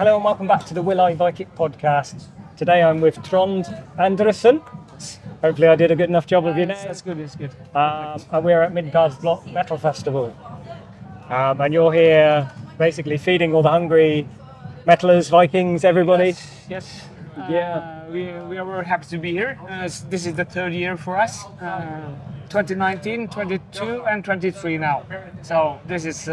Hello and welcome back to the Will I Vike It podcast. Today I'm with Trond Andersen. Hopefully I did a good enough job of your name. That's good, that's good. And we're at Midgardsblot Metal Festival. And you're here basically feeding all the hungry metalers, Vikings, everybody. Yes. Yeah. We are very happy to be here. This is the third year for us. 2019, 22 and 23 now. So this is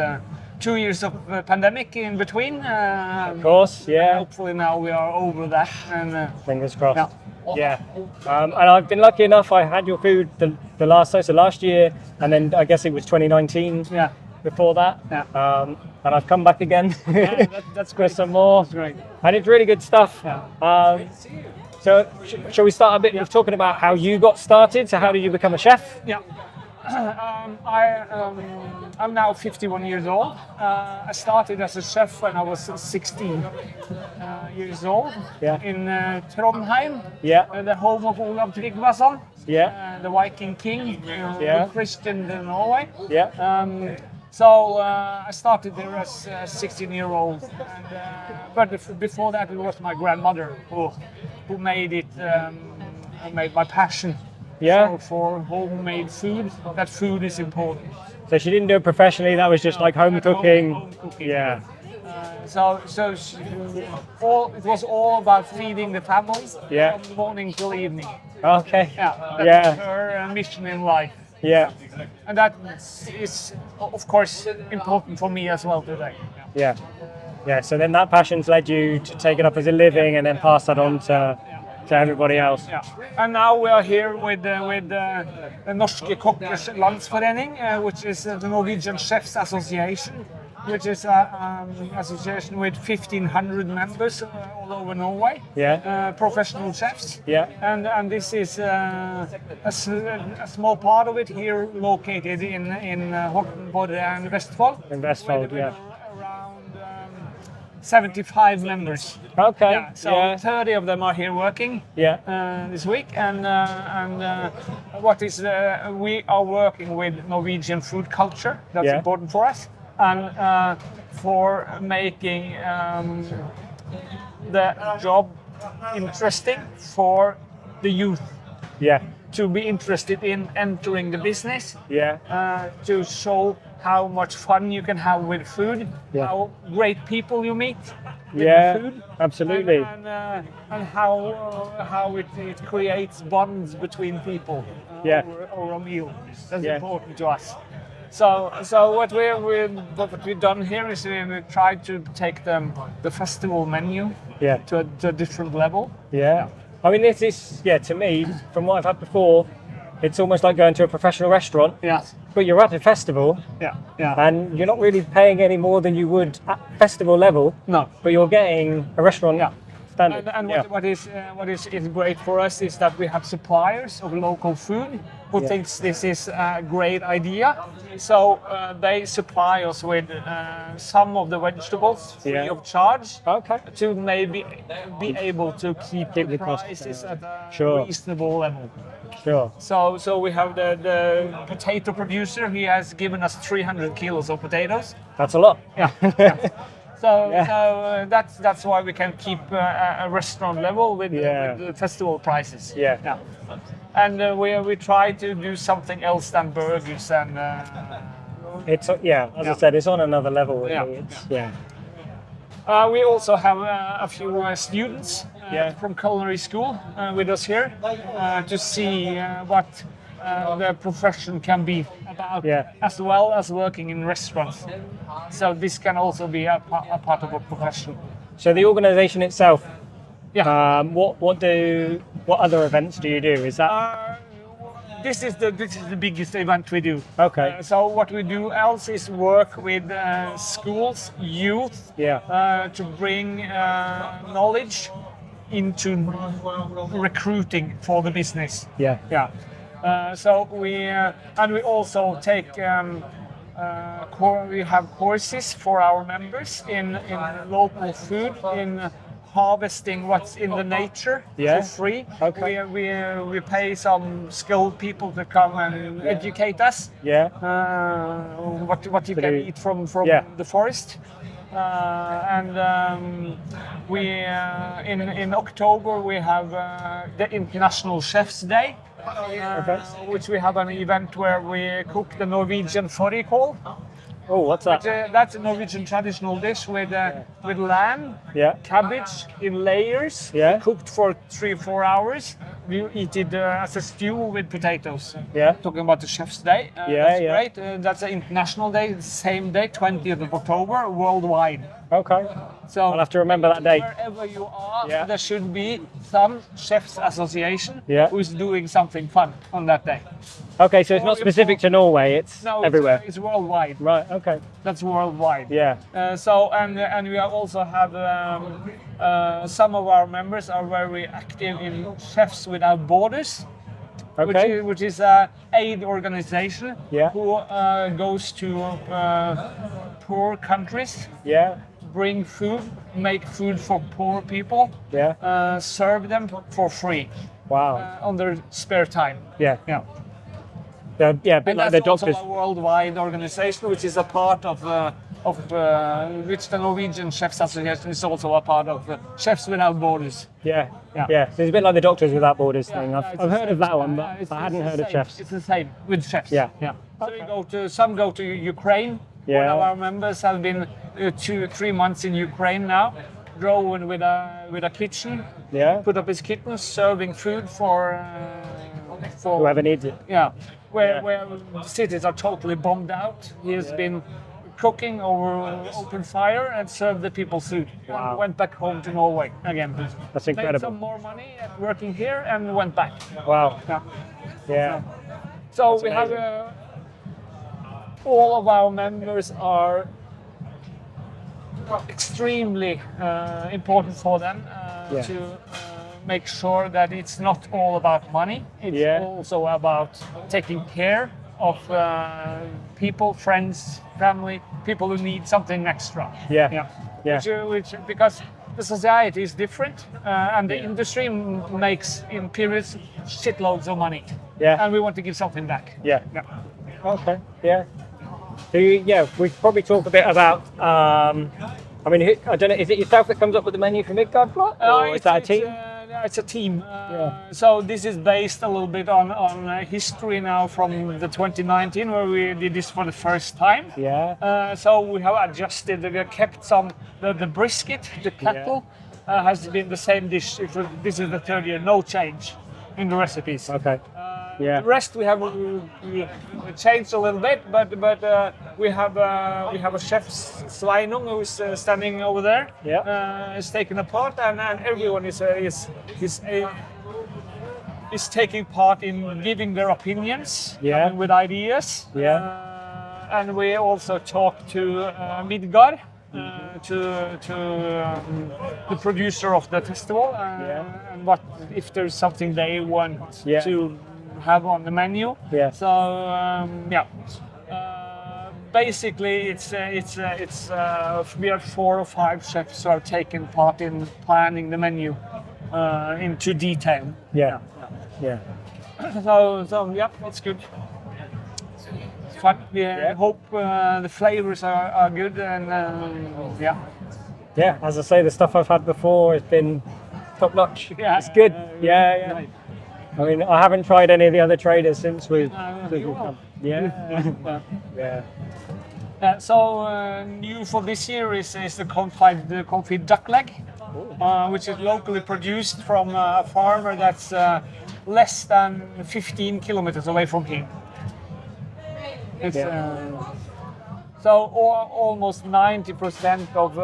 2 years of pandemic in between. Of course, yeah. Hopefully now we are over that. And fingers crossed. yeah. And I've been lucky enough, I had your food the last year, and then I guess it was 2019 before that. Yeah. And I've come back again That's for great. some more. That's great. And it's really good stuff. Yeah. So shall we start a bit with talking about how you got started? So how did you become a chef? Yeah. I'm now 51 years old. I started as a chef when I was 16 years old in Trondheim, the home of Olav Tryggvason, the Viking king, the Christian in Norway. So I started there as a 16-year-old, but before that it was my grandmother who made it, made my passion. For homemade food, that food is important. So she didn't do it professionally, that was just like home cooking. Home cooking. Yeah. It was all about feeding the family from morning till evening. Okay. That's her mission in life. Yeah. And that is, of course, important for me as well today. Yeah. So then that passion's led you to take it up as a living and then pass that on to everybody else. Yeah. And now we are here with the Norske Kokkers Landsforening, which is the Norwegian Chefs Association, which is an association with 1,500 members all over Norway. Professional chefs. And this is a small part of it here, located in Hortenborg and Vestfold. In Vestfold, around 75 members. Okay. 30 of them are here working this week, and we are working with Norwegian food culture. That's important for us, and for making the job interesting for the youth. To be interested in entering the business. To show how much fun you can have with food, how great people you meet with food. Absolutely. And how it creates bonds between people over a meal. That's important to us. So what we've done here is we tried to take the festival menu to a different level. I mean, this is, to me, from what I've had before, it's almost like going to a professional restaurant. But you're at a festival. And you're not really paying any more than you would at festival level. No. But you're getting a restaurant standard. And what is great for us is that we have suppliers of local food who thinks this is a great idea. So they supply us with some of the vegetables free of charge to maybe be able to keep the prices at a reasonable level. So we have the potato producer. He has given us 300 kilos of potatoes. That's a lot. So that's why we can keep a restaurant level with the festival prices. And we try to do something else than burgers and. As I said, it's on another level. We also have a few students from culinary school with us here to see what the profession can be about, as well as working in restaurants. So this can also be a part of a profession. So the organisation itself, what other events do you do? Is that? This is the biggest event we do. So what we do else is work with schools, youth, to bring knowledge into recruiting for the business. So we also take we have courses for our members in local food, in harvesting what's in the nature for free. We pay some skilled people to come and educate us what you can eat from the forest. We in October we have the International Chef's Day, which we have an event where we cook the Norwegian fårikål. Oh, what's that? That's a Norwegian traditional dish with lamb, cabbage in layers, cooked for 3-4 hours. We eat it as a stew with potatoes. Talking about the Chef's Day. That's great. That's an international day, the same day, 20th of October, worldwide. Okay. So I'll have to remember that day. Wherever you are, there should be some chefs association who's doing something fun on that day. Okay, so it's not specific to Norway; it's everywhere. It's worldwide. Right. Okay. That's worldwide. Yeah. And we also have some of our members are very active in Chefs Without Borders. Okay. Which is an aid organization who goes to poor countries. Bring food, make food for poor people. Serve them for free. Wow. On their spare time. Yeah, and like that's the doctors. also a worldwide organization, which is a part of which the Norwegian Chefs Association is also a part of. Chefs Without Borders. Yeah. So it's a bit like the Doctors Without Borders thing. I've heard of that one, but I hadn't heard of chefs. It's the same with chefs. Yeah. So some go to Ukraine. One of our members have been 2-3 months in Ukraine now. Drove with a kitchen. Put up his kitchen, serving food for whoever needs it. Where the cities are totally bombed out. He has been cooking over open fire and served the people food. Wow. And went back home to Norway again. That's incredible. Made some more money working here and went back. Wow. So that's we amazing. Have all of our members are extremely important for them to make sure that it's not all about money. It's also about taking care of people, friends, family, people who need something extra. Which because the society is different and the industry makes in periods shitloads of money. And we want to give something back. Okay. So we probably talk a bit about. I mean, I don't know. Is it yourself that comes up with the menu for Midgardsblot, or is that a team? It's a team. So this is based a little bit on history now from the 2019 where we did this for the first time. So we have adjusted. We have kept some the brisket, the cattle has been the same dish. This is the third year, no change in the recipes. Okay. The rest we have changed a little bit, but we have a chef Sveinung who is standing over there. Is taking a part, and everyone is taking part in giving their opinions, with ideas. And we also talk to Midgard. The producer of the festival, and what if there's something they want to have on the menu. So basically, it's we have 4 or 5 chefs who have taken part in planning the menu into detail. So it's good. It's fun. We hope the flavors are good and as I say, the stuff I've had before has been top notch. It's good. I mean, I haven't tried any of the other traders since we've come. So new for this year is the confit duck leg, which is locally produced from a farmer that's less than 15 kilometers away from here. It's, so almost 90% of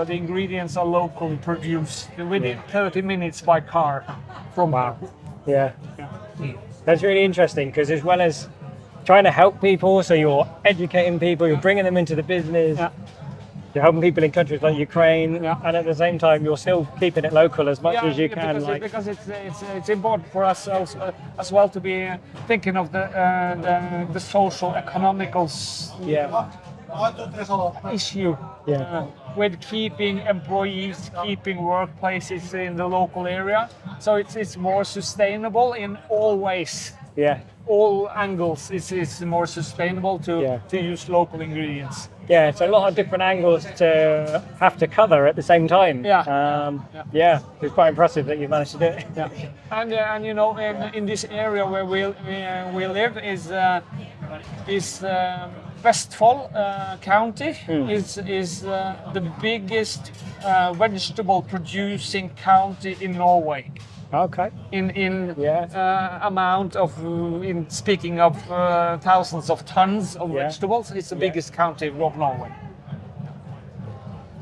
the ingredients are locally produced within 30 minutes by car from here. That's really interesting because as well as trying to help people, so you're educating people, you're bringing them into the business, you're helping people in countries like Ukraine, and at the same time you're still keeping it local as much as you can. Because it's important for us as well to be thinking of the social, economical issue with keeping employees, keeping workplaces in the local area. So it's more sustainable in all ways Yeah. all angles is more sustainable to use local ingredients. Yeah, it's a lot of different angles to have to cover at the same time. Yeah, it's quite impressive that you managed to do it. Yeah, and you know, in this area where we live is Vestfold County is the biggest vegetable producing county in Norway. Okay. In amount of in speaking of thousands of tons of vegetables, it's the biggest county of Norway.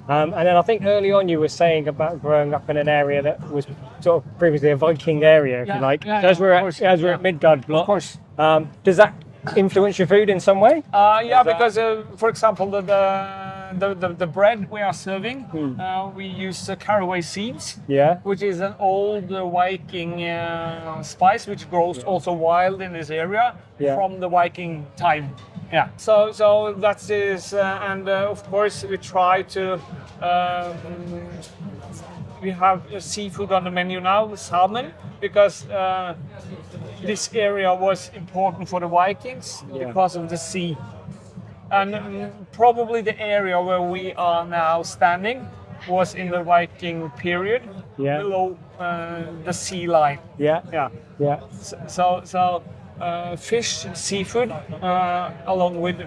And then I think early on you were saying about growing up in an area that was sort of previously a Viking area, if you like. As we're at Midgardsblot. Of course. Does that influence your food in some way? Because for example, the bread we are serving, we use caraway seeds, which is an old Viking spice which grows also wild in this area from the Viking time. Yeah. So that is, and of course we try to. We have seafood on the menu now, salmon, because this area was important for the Vikings because of the sea. And probably the area where we are now standing was in the Viking period, below the sea line. Yeah. So fish, seafood, along with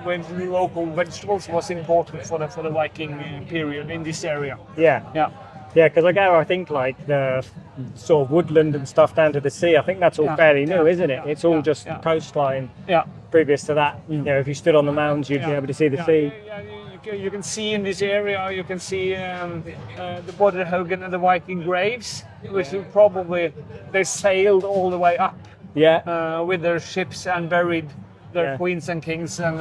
local vegetables, was important for the Viking period in this area. Yeah, because I think like the sort of woodland and stuff down to the sea, I think that's all fairly new, isn't it? It's all just coastline. Previous to that, you know, if you stood on the mountains, you'd be able to see the sea. You can see in this area, you can see the Borderhaugen and the Viking graves, which probably they sailed all the way up with their ships and buried their queens and kings and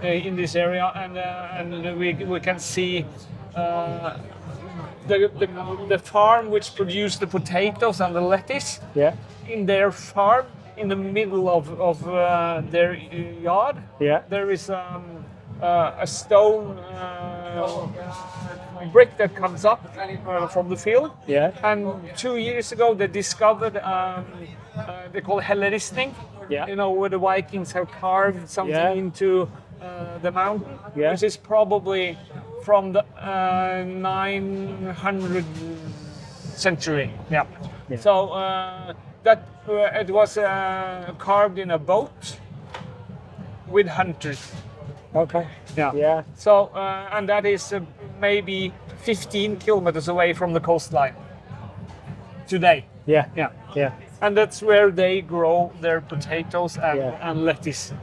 in this area, and we can see the farm which produced the potatoes and the lettuce. In their farm, in the middle of their yard, there is a stone brick that comes up from the field. And 2 years ago they discovered they call it helleristning. You know, where the Vikings have carved something into the mountain, which is probably from the 900 century. So that it was carved in a boat with hunters. Okay. So and that is maybe 15 kilometers away from the coastline today. And that's where they grow their potatoes and lettuce,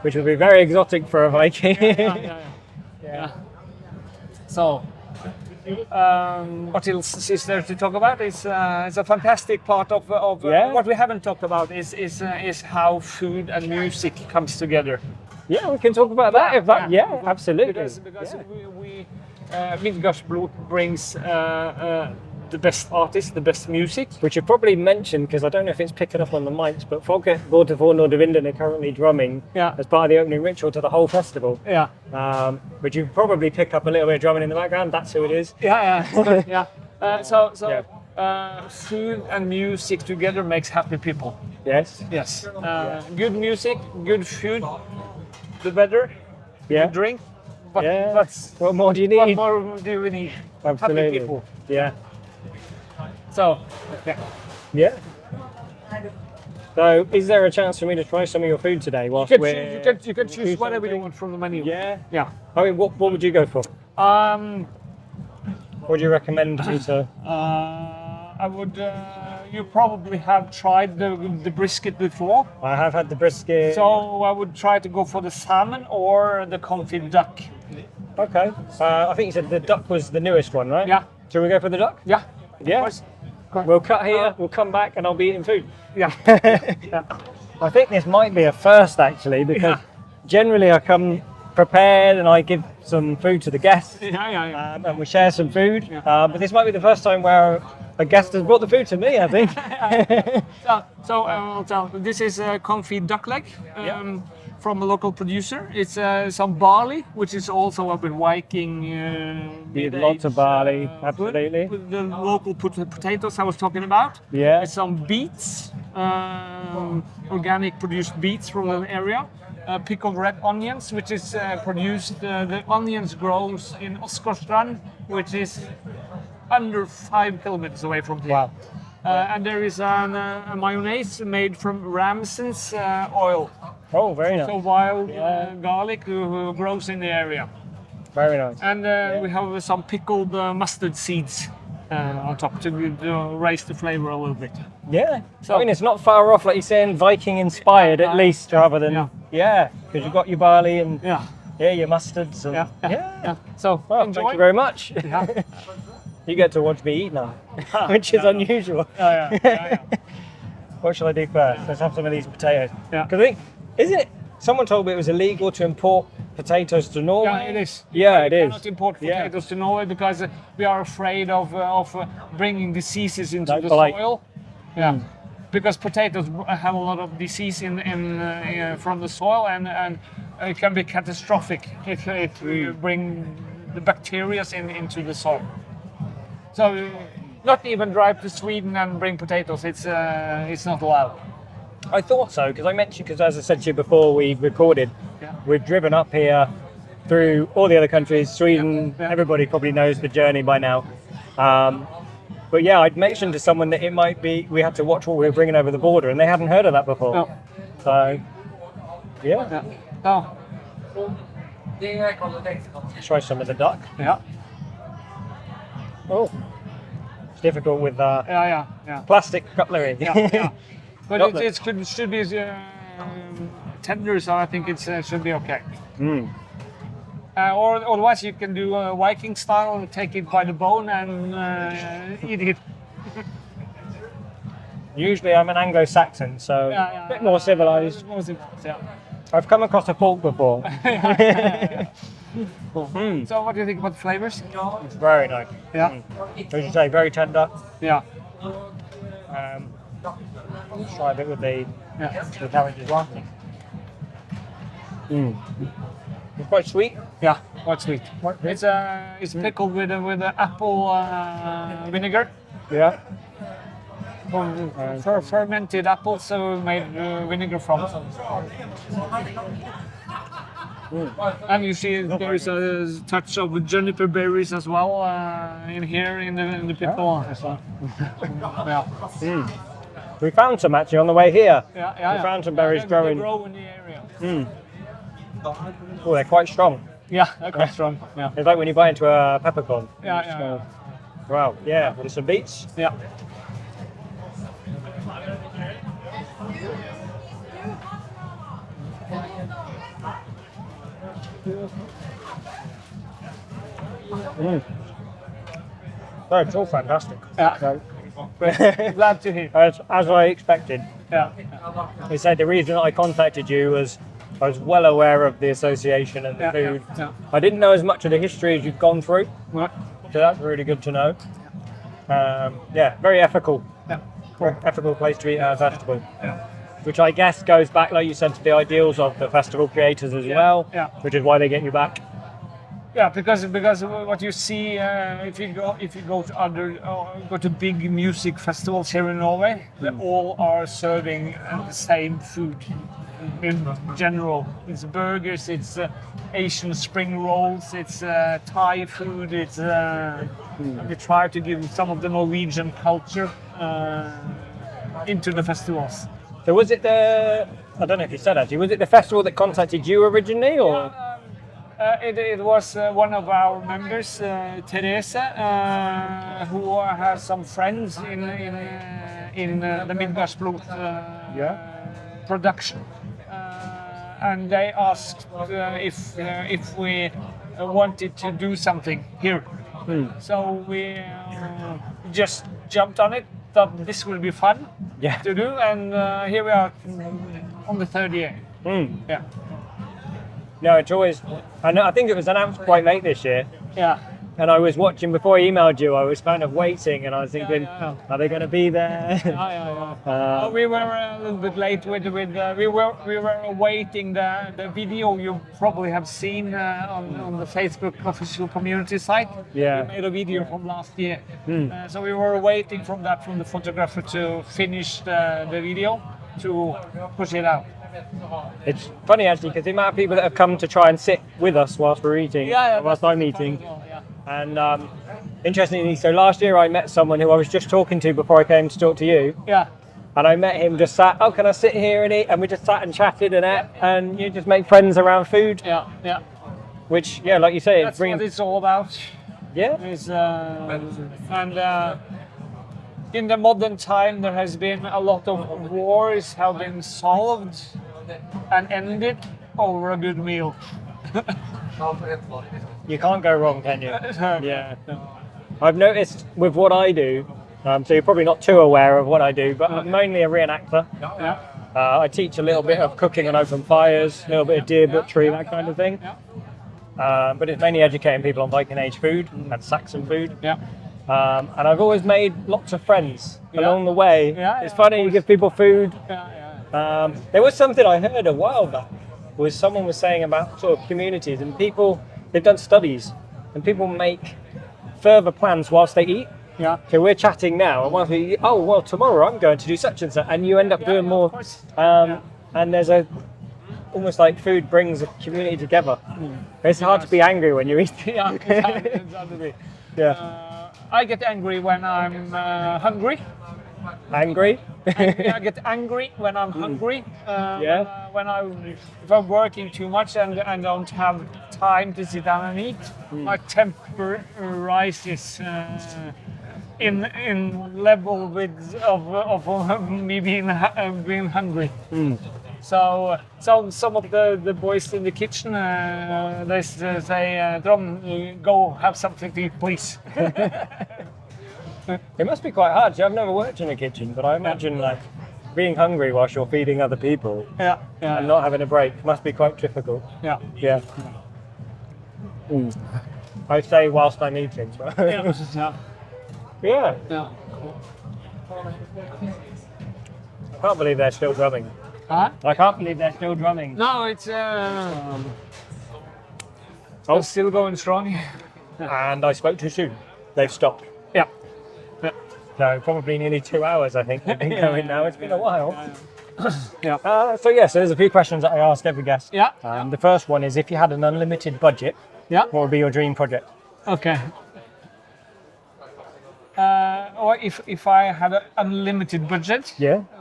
which would be very exotic for a Viking. So what else is there to talk about? It's a fantastic part of what we haven't talked about is how food and music comes together. Yeah, we can talk about that. Absolutely. Because we Midgardsblot brings the best artists, the best music. Which you probably mentioned, because I don't know if it's picking up on the mics, but Folket Borderford Nordavinden are currently drumming as part of the opening ritual to the whole festival. But you probably pick up a little bit of drumming in the background. That's who it is. Food and music together makes happy people. Yes. Good music, good food, the better. Good drink. But what more do you need? What more do we need? Absolutely. Happy people. So, So, is there a chance for me to try some of your food today? You can choose whatever you want from the menu. I mean, what would you go for? What would you recommend me to? I would. You probably have tried the brisket before. I have had the brisket. So I would try to go for the salmon or the confit duck. Okay. I think you said the duck was the newest one, right? Shall we go for the duck? Yeah. We'll cut here, we'll come back, and I'll be eating food. I think this might be a first, actually, because generally I come prepared and I give some food to the guests. And we share some food. But this might be the first time where a guest has brought the food to me, I think. I'll tell. This is a confit duck leg. From a local producer. It's some barley, which is also up in Viking. Lots of barley, absolutely. With the local potatoes I was talking about. It's some beets, organic produced beets from an area, pickled red onions, which is produced, the onions grows in Oskarstrand, which is under 5 kilometers away from here. Wow. And there is a mayonnaise made from Ramson's oil. Oh, very nice. So wild garlic who grows in the area. Very nice. And we have some pickled mustard seeds on top to raise the flavor a little bit. Yeah. So- I mean, it's not far off, like you're saying, Viking inspired at least, rather than because you've got your barley and your mustards. And, Yeah. So Well, enjoy. thank you very much. Yeah. You get to watch me eat now, which is unusual. Yeah. What shall I do first? Let's have some of these potatoes. Yeah. Because isn't it? Someone told me it was illegal to import potatoes to Norway. Yeah, it is. Yeah, it We is. cannot import potatoes to Norway because we are afraid of bringing diseases into Like the blight. soil. Yeah, because potatoes have a lot of disease from the soil, and it can be catastrophic if we bring the bacteria into the soil. So, not even drive to Sweden and bring potatoes. It's not allowed. I thought so because I mentioned as I said to you before we recorded, we've driven up here through all the other countries. Sweden, everybody probably knows the journey by now. But yeah, I'd mentioned to someone that it might be we had to watch what we were bringing over the border, and they hadn't heard of that before. No. So yeah, Oh, try some of the duck. yeah. Oh, it's difficult with Yeah. plastic cutlery. Yeah. But Not it should be tender, so I think it should be okay. Mm. Or otherwise, you can do Viking style and take it by the bone and eat it. Usually I'm an Anglo-Saxon, so a bit more civilized. Yeah. I've come across a pork before. So, what do you think about the flavors? It's very nice. Yeah. As you say, very tender. Yeah. Let's try a bit with the cabbage as well. It's quite sweet. Yeah. Quite sweet. It's pickled with apple vinegar. Yeah. Fermented apples, so we made vinegar from. And you see there is a touch of juniper berries as well in here in the pickle. Yeah. We found some actually on the way here. Yeah. We found some berries They growing. grow in the area. Oh, they're quite strong. Yeah, they're quite strong. Yeah. It's like when you bite into a peppercorn. Yeah. Wow. Yeah. With some beets. Yeah. Oh, it's all fantastic. Yeah. Glad to hear. As I expected. Yeah. They said the reason I contacted you was I was well aware of the association and the food. Yeah. I didn't know as much of the history as you've gone through, Right. so that's really good to know. Very ethical. Yeah. Very ethical place to eat at a festival. Which I guess goes back, like you said, to the ideals of the festival creators as well. Yeah. Which is why they get you back. Yeah, because what you see if you go to big music festivals here in Norway, they all are serving the same food in general. It's burgers, it's Asian spring rolls, it's Thai food. It's they try to give some of the Norwegian culture into the festivals. So was it I don't know if you said actually, was it the festival that contacted you originally, or? It was one of our members, Therese, who has some friends in the Midgardsblot production, and they asked if we wanted to do something here. So we just jumped on it. Thought this will be fun to do, and here we are on the third year. Yeah. No, it's always. I think it was announced quite late this year. Yeah. And I was watching before I emailed you. I was kind of waiting, and I was thinking, are they going to be there? We were a little bit late with we were awaiting the video you probably have seen on the Facebook official community site. Yeah. We made a video from last year, so we were waiting from the photographer to finish the video to push it out. It's funny actually because the amount of people that have come to try and sit with us whilst we're eating, whilst I'm eating. And interestingly, so last year I met someone who I was just talking to before I came to talk to you. Yeah. And I met him just sat, can I sit here and eat? And we just sat and chatted and ate, and you just make friends around food. Yeah. Which, like you say, that's what it's all about. Yeah. In the modern time, there has been a lot of wars have been solved and ended over a good meal. You can't go wrong, can you? Yeah. I've noticed with what I do, so you're probably not too aware of what I do, but I'm mainly a reenactor. Yeah. I teach a little bit of cooking on open fires, a little bit of deer butchery, that kind of thing. But it's mainly educating people on Viking Age food and Saxon food. Yeah. And I've always made lots of friends along the way. It's funny, you give people food. There was something I heard a while back, was someone was saying about sort of communities and people, they've done studies, and people make further plans whilst they eat. Yeah. So we're chatting now, and whilst we eat, tomorrow I'm going to do such and such, and you end up doing more. And there's almost like food brings a community together. It's hard to be angry when you eat. I get angry when I'm hungry. Angry? I get angry when I'm hungry. If I'm working too much and I don't have time to sit down and eat, my temper rises in level of me being hungry. So some of the boys in the kitchen they say, Trond, go have something to eat, please. It must be quite hard. I've never worked in a kitchen, but I imagine like being hungry whilst you're feeding other people and not having a break must be quite difficult. Yeah. I say whilst I'm eating. But yeah. I can't believe they're still drumming. Huh? I can't believe they're still drumming. No, it's still going strong. And I spoke too soon. They've stopped. Yeah. So probably nearly 2 hours, I think, they've been going now. It's been a while. So there's a few questions that I ask every guest. Yeah. The first one is, if you had an unlimited budget, what would be your dream project? Okay. Or if I had an unlimited budget,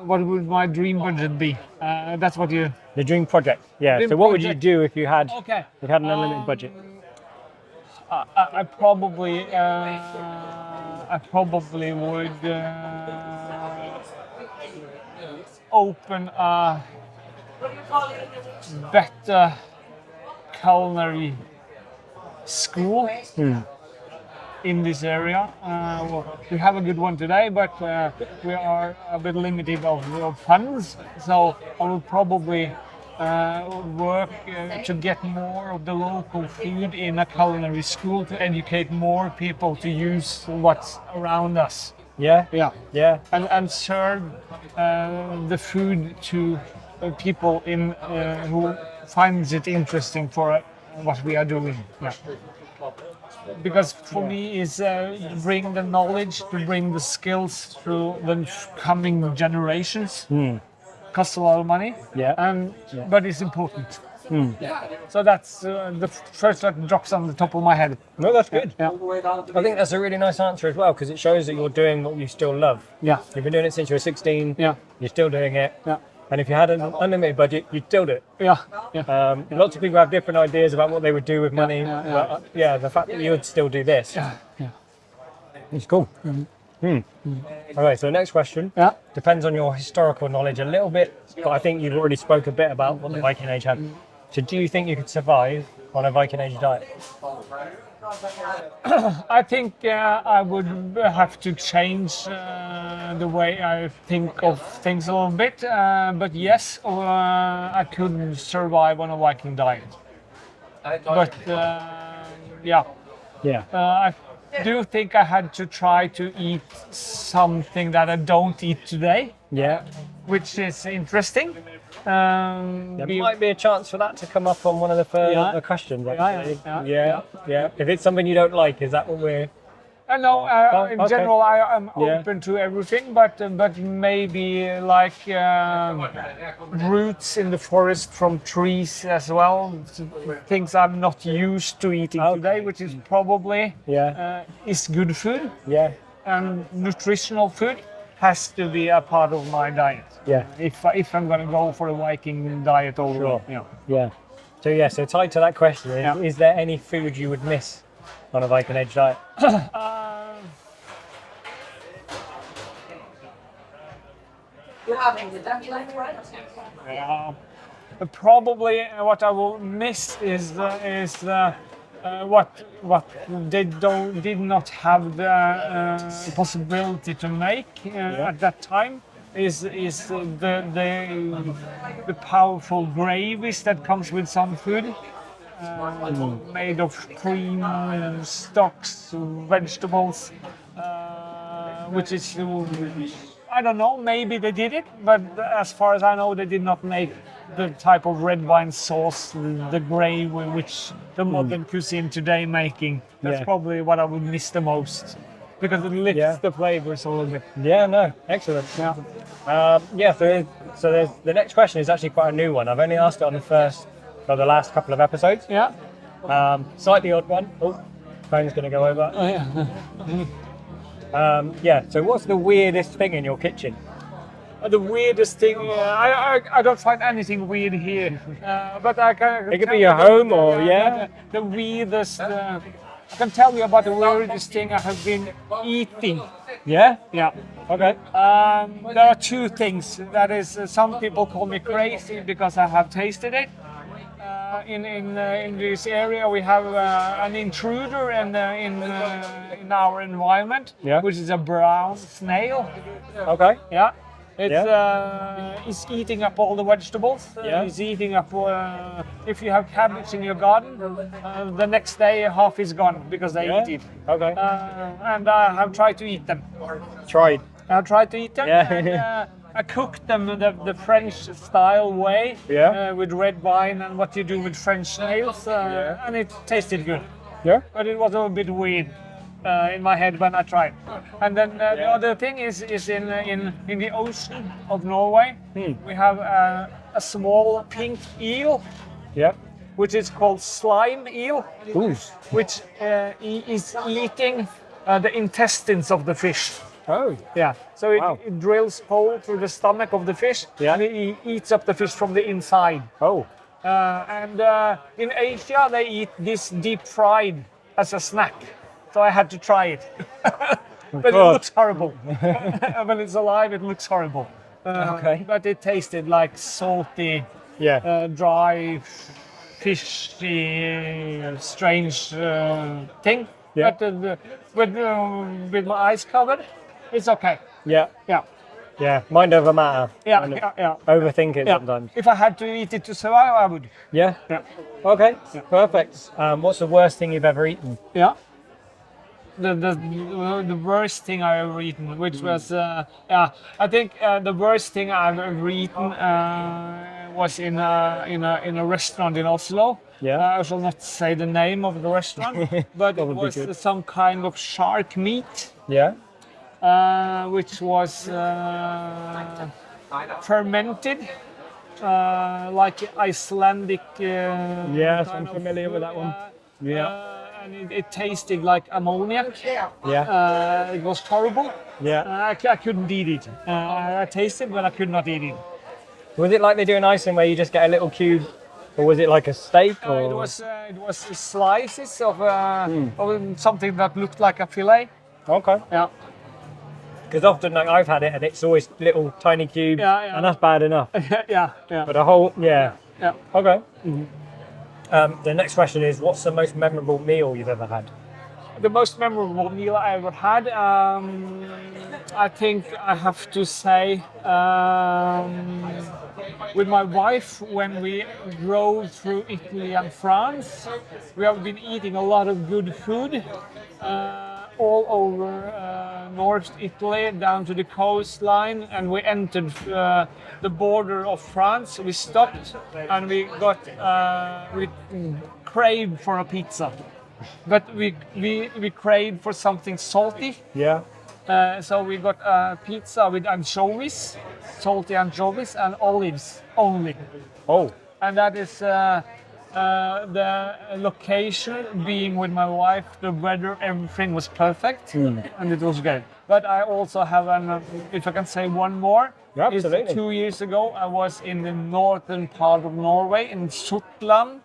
what would my dream budget be? That's what you... The dream project, Dream so what project. would you do if you had an unlimited budget? I probably would open a better culinary school in this area. We have a good one today, but we are a bit limited of funds, so I will probably work to get more of the local food in a culinary school to educate more people to use what's around us. And serve the food to people who finds it interesting for what we are doing. Because for me is bring the knowledge, to bring the skills to the coming generations. Costs a lot of money, but it's important. So that's the first that drops on the top of my head. No, that's good. I think that's a really nice answer as well, because it shows that you're doing what you still love. You've been doing it since you were 16. You're still doing it. And if you had an unlimited budget, you'd still do it. Lots of people have different ideas about what they would do with money. But, the fact that you would still do this, it's cool. Okay, so the next question depends on your historical knowledge a little bit, but I think you've already spoke a bit about what the Viking Age had. So do you think you could survive on a Viking Age diet? I think I would have to change the way I think of things a little bit, but yes, I could survive on a Viking diet. But Yeah. I do think I had to try to eat something that I don't eat today, Yeah. which is interesting. There might be a chance for that to come up on one of the further questions. Actually. Yeah. If it's something you don't like, is that what we're? No, in okay. general, I am open to everything, but maybe like roots in the forest from trees as well. Things I'm not used to eating today, which is probably is good food. Yeah. And nutritional food has to be a part of my diet. Yeah. If I'm going to go for a Viking diet overall. Sure. Yeah. So tied to that question, is there any food you would miss on a Viking Age diet? Probably what I will miss is what they did not have the possibility to make at that time is the powerful gravies that comes with some food. Made of cream, stocks, vegetables, which is, I don't know, maybe they did it, but as far as I know, they did not make the type of red wine sauce, the gravy which the modern cuisine today making. That's probably what I would miss the most, because it lifts the flavors a little bit. Yeah, no, excellent. So there's the next question is actually quite a new one. I've only asked it on the last couple of episodes. Yeah. Slightly odd one. Oh, phone's going to go over. So what's the weirdest thing in your kitchen? The weirdest thing, I don't find anything weird here, but I can. It could be your home or the weirdest. I can tell you about the weirdest thing I have been eating. Yeah. Yeah. Okay. There are two things. That is, some people call me crazy because I have tasted it. In this area, we have an intruder in our environment, which is a brown snail. Okay. Yeah. It's eating up all the vegetables. It's eating up. If you have cabbage in your garden, the next day half is gone because they eat it. Okay. And I have tried to eat them. I tried to eat them. And, I cooked them the French style way with red wine and what you do with French snails, and it tasted good. Yeah. But it was a bit weird in my head when I tried. And then the other thing is in the ocean of Norway, we have a small pink eel. Yeah. Which is called slime eel. Ooh. Which is eating the intestines of the fish. Oh. Yeah. So it drills hole through the stomach of the fish, and it eats up the fish from the inside. Oh. And in Asia, they eat this deep fried as a snack. So I had to try it. But it looks horrible. When it's alive, it looks horrible. But it tasted like salty, dry, fishy, strange thing. Yeah. But with my eyes covered, it's okay. Yeah. Mind over matter. Overthink it sometimes. If I had to eat it to survive, I would. Yeah. Okay. Perfect. What's the worst thing you've ever eaten? Yeah. The worst thing I ever eaten, which was I think the worst thing I've ever eaten was in a restaurant in Oslo. I shall not say the name of the restaurant, but it was some kind of shark meat. Yeah. Which was fermented, like Icelandic. I'm familiar with that one. And it tasted like ammoniac. It was horrible. I couldn't eat it. I tasted, but I could not eat it. Was it like they do in Iceland, where you just get a little cube, or was it like a steak? Or? It was slices of something that looked like a fillet. Okay. Yeah. Because often, like, I've had it, and it's always little tiny cubes, and that's bad enough. Yeah. But a whole, Yeah. Okay. The next question is, what's the most memorable meal you've ever had? The most memorable meal I ever had, I think I have to say, with my wife when we drove through Italy and France. We have been eating a lot of good food all over North Italy down to the coastline, and we entered the border of France. We stopped and we craved for a pizza. But we craved for something salty. Yeah. So we got a pizza with anchovies, salty anchovies, and olives only. Oh. And that is the location, being with my wife, the weather, everything was perfect, and it was good. But I also have if I can say one more. Yeah, absolutely. 2 years ago, I was in the northern part of Norway, in Sortland.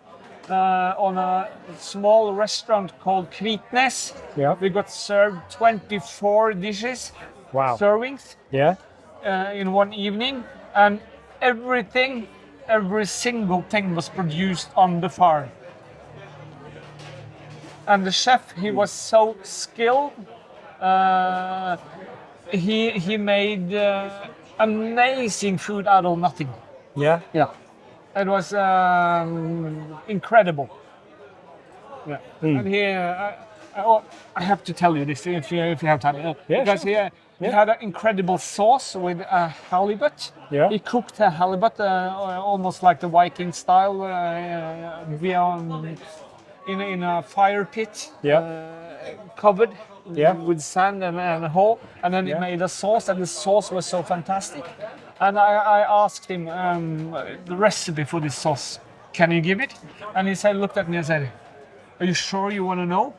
On a small restaurant called Kvitnes. Yeah. We got served 24 dishes, Wow. servings, Yeah. in one evening, and every single thing was produced on the farm. And the chef, he was so skilled. He made amazing food out of nothing. Yeah. Yeah. It was incredible. Yeah. And here, I have to tell you this if you have time. Yeah, because sure. he had an incredible sauce with halibut. Yeah. He cooked a halibut almost like the Viking style, in a fire pit, covered with sand and hole. And then he made a sauce, and the sauce was so fantastic. And I asked him the recipe for this sauce. Can you give it? And he looked at me and said, "Are you sure you want to know?"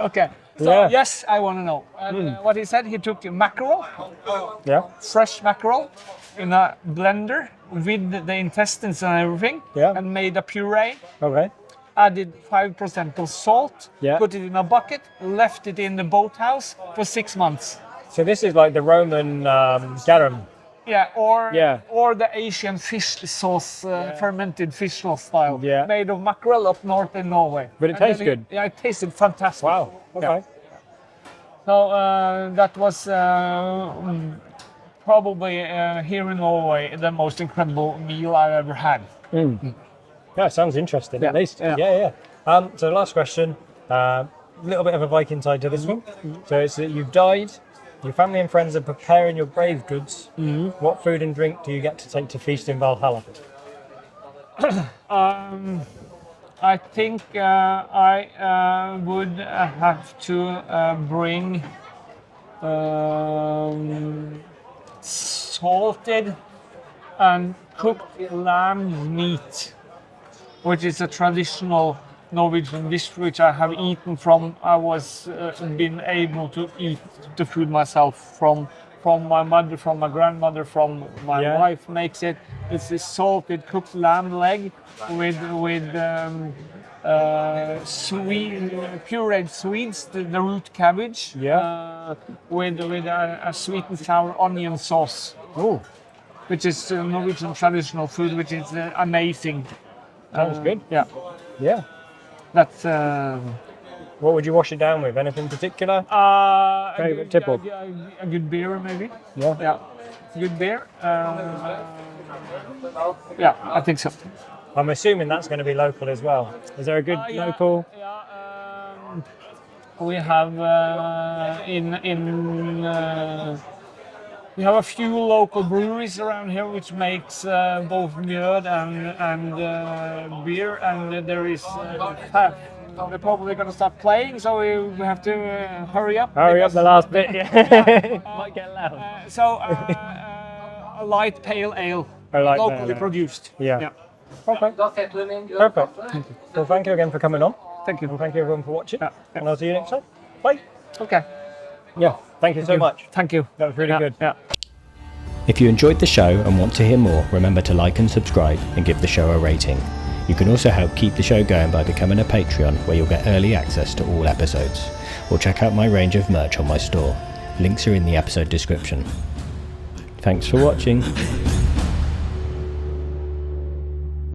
Okay. So yes, I want to know. And what he said, he took mackerel, fresh mackerel, in a blender with the intestines and everything, and made a puree. Okay. Added 5% of salt, Yeah. put it in a bucket, left it in the boathouse for 6 months. So this is like the Roman garum. Yeah, or the Asian fish sauce, fermented fish sauce style, made of mackerel up north in Norway. But it tastes good. Yeah, it tasted fantastic. Wow. Okay. Yeah. So that was probably here in Norway the most incredible meal I ever had. Yeah, sounds interesting. At least. Yeah. So last question. A little bit of a Viking side to this one. So it's that you've died. Your family and friends are preparing your grave goods. What food and drink do you get to take to feast in Valhalla? I think I would have to bring salted and cooked lamb meat, which is a traditional Norwegian dish which I have eaten from. I was been able to eat the food myself from my mother, from my grandmother, from my wife makes it. It's this salted cooked lamb leg with pureed Swedes, the root cabbage, with a sweet and sour onion sauce. Oh, which is Norwegian traditional food, which is amazing. Sounds good. Yeah. Yeah. That's. What would you wash it down with? Anything particular? Favorite tipple? A good beer, maybe. Yeah. Good beer. Yeah, I think so. I'm assuming that's going to be local as well. Is there a good local? Yeah. We have we have a few local breweries around here which makes both mjød and beer, and there is they're probably going to start playing, so we have to hurry up. Hurry up the last bit. Might get loud. A light pale ale, locally produced. Yeah. Okay. Perfect. Well, thank you again for coming on. Thank you. And thank you everyone for watching. And I'll see you next time. Bye. Okay. Yeah. Thank you so much. Thank you. That was really good. Yeah. If you enjoyed the show and want to hear more, remember to like and subscribe and give the show a rating. You can also help keep the show going by becoming a Patreon, where you'll get early access to all episodes. Or check out my range of merch on my store. Links are in the episode description. Thanks for watching.